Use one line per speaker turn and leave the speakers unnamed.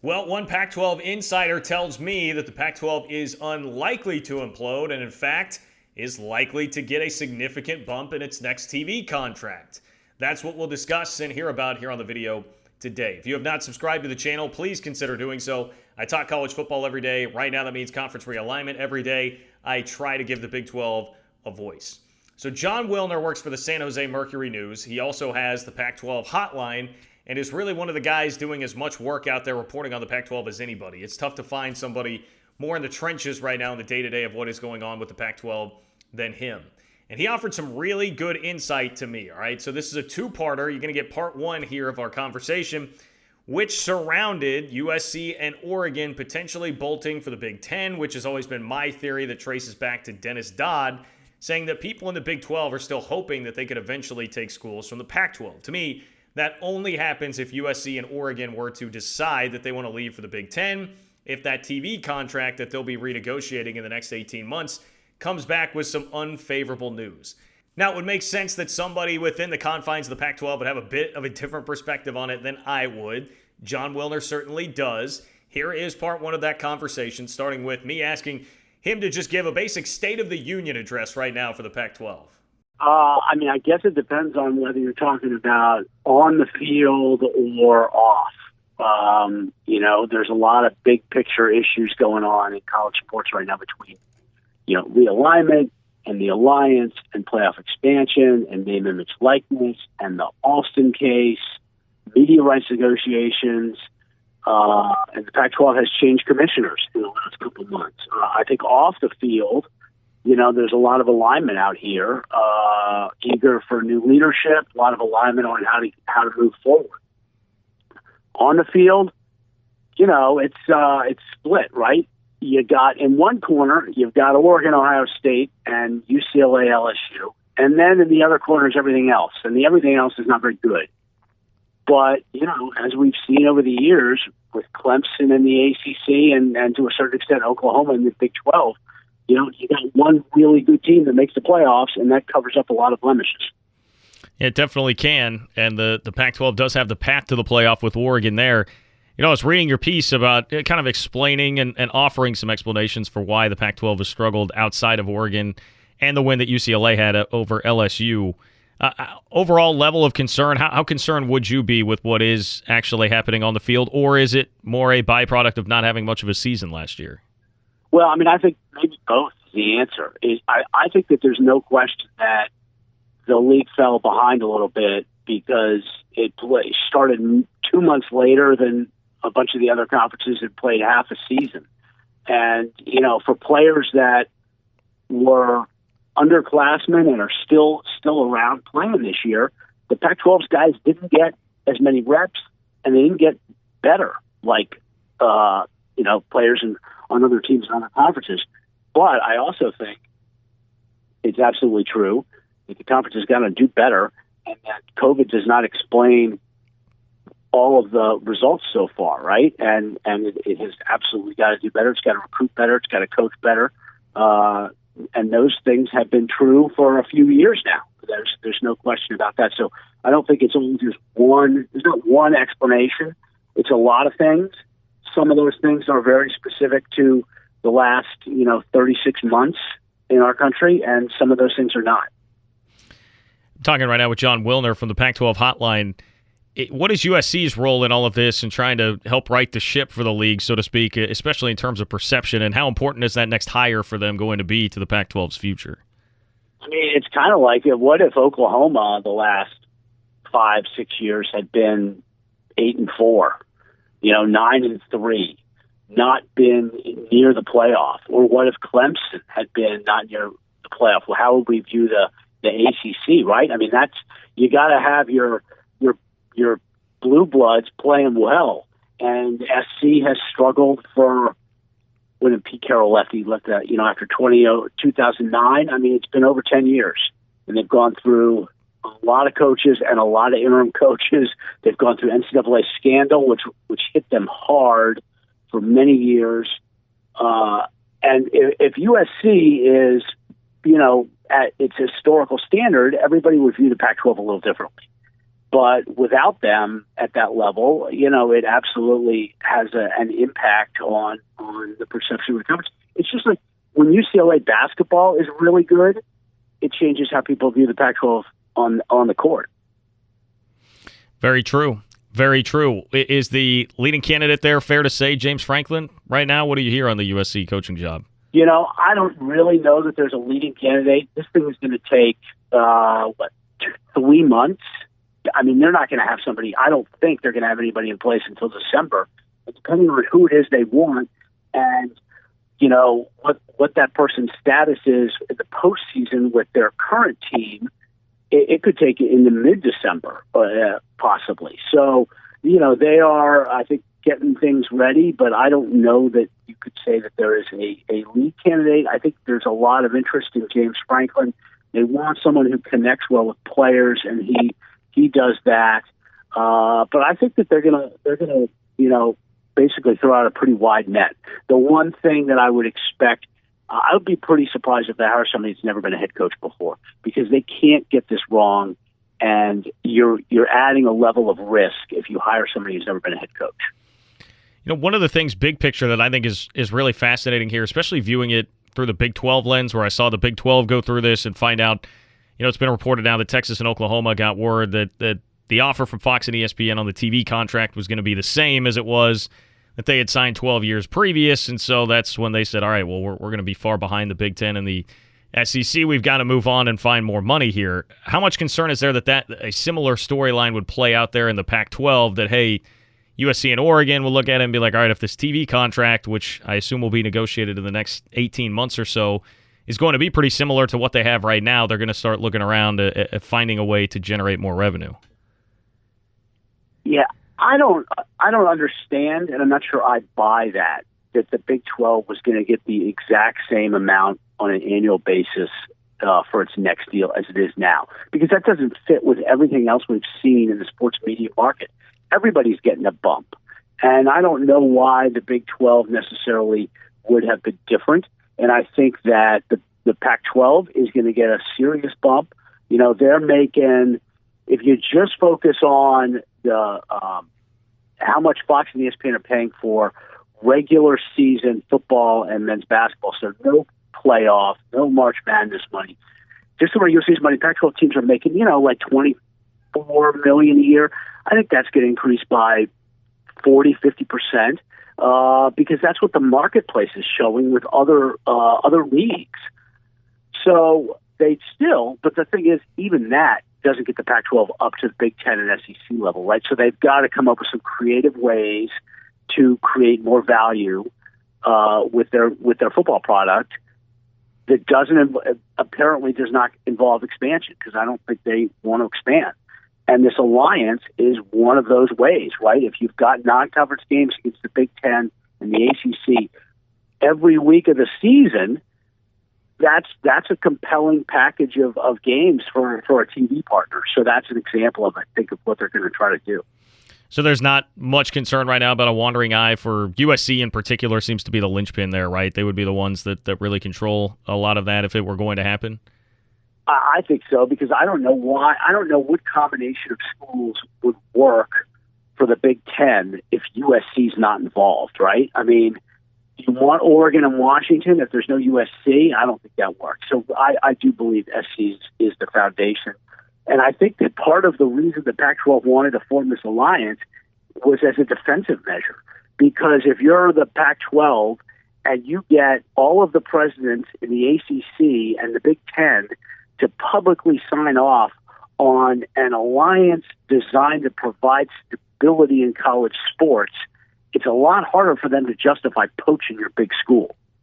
Well, one Pac-12 insider tells me that the Pac-12 is unlikely to implode and, in fact, is likely to get a significant bump in its next TV contract. That's what we'll discuss and hear about here on the video today. If you have not subscribed to the channel, please consider doing so. I talk college football every day. Right now, that means conference realignment every day. I try to give the Big 12 a voice. So Jon Wilner works for the San Jose Mercury News. He also has the Pac-12 Hotline and is really one of the guys doing as much work out there reporting on the Pac-12 as anybody. It's tough to find somebody more in the trenches right now in the day-to-day of what is going on with the Pac-12 than him. And he offered some really good insight to me, all right? So this is a two-parter. You're going to get part one here of our conversation, which surrounded USC and Oregon potentially bolting for the Big Ten, which has always been my theory that traces back to Dennis Dodd, saying that people in the Big 12 are still hoping that they could eventually take schools from the Pac-12. To me, that only happens if USC and Oregon were to decide that they want to leave for the Big Ten, if that TV contract that they'll be renegotiating in the next 18 months comes back with some unfavorable news. Now, it would make sense that somebody within the confines of the Pac-12 would have a bit of a different perspective on it than I would. Jon Wilner certainly does. Here is part one of that conversation, starting with me asking him to just give a basic State of the Union address right now for the Pac-12.
I guess it depends on whether you're talking about on the field or off. There's a lot of big picture issues going on in college sports right now between, realignment and the alliance and playoff expansion and name, image, likeness and the Alston case, media rights negotiations, and the Pac-12 has changed commissioners in the last couple of months. I think off the field, there's a lot of alignment out here, eager for new leadership, a lot of alignment on how to move forward. On the field, it's split, right? You got in one corner, you've got Oregon, Ohio State, and UCLA, LSU. And then in the other corner is everything else. And the everything else is not very good. But, as we've seen over the years with Clemson in the ACC and to a certain extent Oklahoma in the Big 12, you got one really good team that makes the playoffs, and that covers up a lot of blemishes.
It definitely can, and the Pac-12 does have the path to the playoff with Oregon there. I was reading your piece about kind of explaining and offering some explanations for why the Pac-12 has struggled outside of Oregon and the win that UCLA had over LSU. Overall level of concern, how concerned would you be with what is actually happening on the field, or is it more a byproduct of not having much of a season last year?
Well, I think maybe both is the answer. I think that there's no question that the league fell behind a little bit because it started 2 months later than a bunch of the other conferences had played half a season. And, for players that were underclassmen and are still around playing this year, the Pac-12's guys didn't get as many reps and they didn't get better like, players on other teams and other conferences. But I also think it's absolutely true that the conference has got to do better and that COVID does not explain all of the results so far, right? And it has absolutely got to do better. It's got to recruit better. It's got to coach better. And those things have been true for a few years now. There's no question about that. So I don't think it's only just one. There's not one explanation. It's a lot of things. Some of those things are very specific to the last, 36 months in our country, and some of those things are not.
I'm talking right now with Jon Wilner from the Pac-12 Hotline. What is USC's role in all of this and trying to help right the ship for the league, so to speak, especially in terms of perception, and how important is that next hire for them going to be to the Pac-12's future?
It's kind of like, what if Oklahoma the last 5-6 years had been 8-4, 9-3, not been near the playoff? Or what if Clemson had been not near the playoff? Well, how would we view the ACC, right? You got to have your blue bloods playing well, and SC has struggled for when Pete Carroll left. He left after 2009. It's been over 10 years, and they've gone through a lot of coaches and a lot of interim coaches. They've gone through NCAA scandal, which hit them hard for many years. And if USC is, at its historical standard, everybody would view the Pac-12 a little differently. But without them at that level, it absolutely has an impact on the perception of the conference. It's just like when UCLA basketball is really good, it changes how people view the Pac-12 on the court.
Very true. Very true. Is the leading candidate there, fair to say, James Franklin right now? What do you hear on the USC coaching job?
I don't really know that there's a leading candidate. This thing is going to take, 3 months? I mean, they're not going to have somebody. I don't think they're going to have anybody in place until December. But depending on who it is they want and, what that person's status is in the postseason with their current team, it could take it into mid-December, possibly. So, they are, I think, getting things ready, but I don't know that you could say that there is a lead candidate. I think there's a lot of interest in James Franklin. They want someone who connects well with players, and he does that. But I think that they're gonna basically throw out a pretty wide net. The one thing that I would expect, I would be pretty surprised if they hire somebody who's never been a head coach before, because they can't get this wrong, and you're adding a level of risk if you hire somebody who's never been a head coach.
One of the things, big picture, that I think is really fascinating here, especially viewing it through the Big 12 lens, where I saw the Big 12 go through this and find out, it's been reported now that Texas and Oklahoma got word that the offer from Fox and ESPN on the TV contract was going to be the same as it was that they had signed 12 years previous, and so that's when they said, all right, well, we're going to be far behind the Big 10 and the SEC. We've got to move on and find more money here. How much concern is there that a similar storyline would play out there in the Pac-12, that, hey, USC and Oregon will look at it and be like, all right, if this TV contract, which I assume will be negotiated in the next 18 months or so, is going to be pretty similar to what they have right now, they're going to start looking around at finding a way to generate more revenue.
Yeah, I don't understand, and I'm not sure I buy that the Big 12 was going to get the exact same amount on an annual basis for its next deal as it is now, because that doesn't fit with everything else we've seen in the sports media market. Everybody's getting a bump, and I don't know why the Big 12 necessarily would have been different. And I think that the Pac-12 is going to get a serious bump. They're making, if you just focus on the how much Fox and ESPN are paying for regular season football and men's basketball, so no playoff, no March Madness money, just the regular season money, Pac-12 teams are making, like $24 million a year. I think that's going to increase by 40-50%, because that's what the marketplace is showing with other leagues. So they still, but the thing is, even that doesn't get the Pac-12 up to the Big Ten and SEC level, right? So they've got to come up with some creative ways to create more value with their football product that apparently does not involve expansion, because I don't think they want to expand. And this alliance is one of those ways, right? If you've got non-conference games against the Big Ten and the ACC every week of the season, that's a compelling package of games for a TV partner. So that's an example of, I think, of what they're going to try to do.
So there's not much concern right now about a wandering eye for USC in particular. Seems to be the linchpin there, right? They would be the ones that really control a lot of that if it were going to happen.
I think so, because I don't know why. I don't know what combination of schools would work for the Big Ten if USC's not involved, right? I mean, you want Oregon and Washington. If there's no USC, I don't think that works. So I do believe SC is the foundation. And I think that part of the reason the Pac-12 wanted to form this alliance was as a defensive measure. Because if you're the Pac-12 and you get all of the presidents in the ACC and the Big Ten to publicly sign off on an alliance designed to provide stability in college sports, it's a lot harder for them to justify poaching your big school.